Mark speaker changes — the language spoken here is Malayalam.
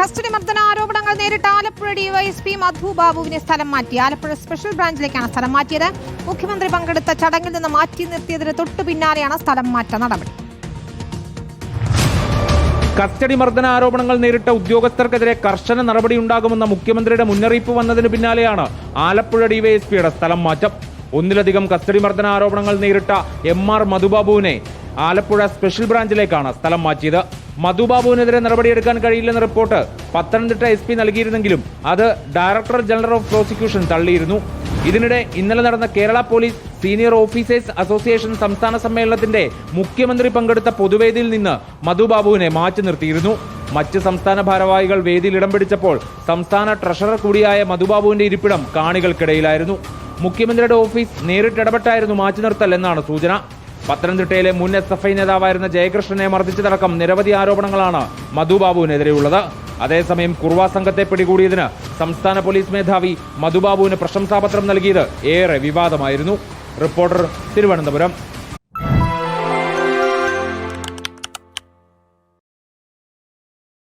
Speaker 1: കസ്റ്റഡി മർദ്ദന ആരോപണങ്ങൾ നേരിട്ട ആലപ്പുഴ ഡിവൈഎസ്പി മധു ബാബുവിനെ സ്ഥലം മാറ്റി. ആലപ്പുഴ സ്പെഷ്യൽ ബ്രാഞ്ചിലേക്കാണ് സ്ഥലം മാറ്റിയത്. മുഖ്യമന്ത്രി പങ്കെടുത്ത ചടങ്ങിൽ നിന്ന് മാറ്റി നിർത്തിയതിന് തൊട്ടു പിന്നാലെയാണ് സ്ഥലം മാറ്റ നടപടി.
Speaker 2: കസ്റ്റഡി മർദ്ദന ആരോപണങ്ങൾ നേരിട്ട ഉദ്യോഗസ്ഥർക്കെതിരെ കർശന നടപടിയുണ്ടാകുമെന്ന മുഖ്യമന്ത്രിയുടെ മുന്നറിയിപ്പ് വന്നതിന് പിന്നാലെയാണ് ആലപ്പുഴ ഡിവൈഎസ്പിയുടെ സ്ഥലം മാറ്റം. ഒന്നിലധികം കസ്റ്റഡി മർദ്ദന ആരോപണങ്ങൾ നേരിട്ട MR മധുബാബുവിനെ ആലപ്പുഴ സ്പെഷ്യൽ ബ്രാഞ്ചിലേക്കാണ് സ്ഥലം മാറ്റിയത്. മധുബാബുവിനെതിരെ നടപടിയെടുക്കാൻ കഴിയില്ലെന്ന റിപ്പോർട്ട് പത്തനംതിട്ട SP നൽകിയിരുന്നെങ്കിലും അത് ഡയറക്ടർ ജനറൽ ഓഫ് പ്രോസിക്യൂഷൻ തള്ളിയിരുന്നു. ഇതിനിടെ ഇന്നലെ നടന്ന Kerala police senior officers association സംസ്ഥാന സമ്മേളനത്തിന്റെ മുഖ്യമന്ത്രി പങ്കെടുത്ത പൊതുവേദിയിൽ നിന്ന് മധുബാബുവിനെ മാറ്റി നിർത്തിയിരുന്നു. മറ്റ് സംസ്ഥാന ഭാരവാഹികൾ വേദിയിൽ ഇടം പിടിച്ചപ്പോൾ സംസ്ഥാന ട്രഷറർ കൂടിയായ മധുബാബുവിന്റെ ഇരിപ്പിടം കാണികൾക്കിടയിലായിരുന്നു. മുഖ്യമന്ത്രിയുടെ ഓഫീസ് നേരിട്ടിടപെട്ടായിരുന്നു മാറ്റി നിർത്തൽ എന്നാണ് സൂചന. പത്തനംതിട്ടയിലെ മുൻ SFI നേതാവായിരുന്ന ജയകൃഷ്ണനെ മർദ്ദിച്ചതടക്കം നിരവധി ആരോപണങ്ങളാണ് മധുബാബുവിനെതിരെയുള്ളത്. അതേസമയം കുർവ സംഘത്തെ പിടികൂടിയതിന് സംസ്ഥാന പോലീസ് മേധാവി മധുബാബുവിന് പ്രശംസാപത്രം നൽകിയത് ഏറെ വിവാദമായിരുന്നു. റിപ്പോർട്ടർ, തിരുവനന്തപുരം.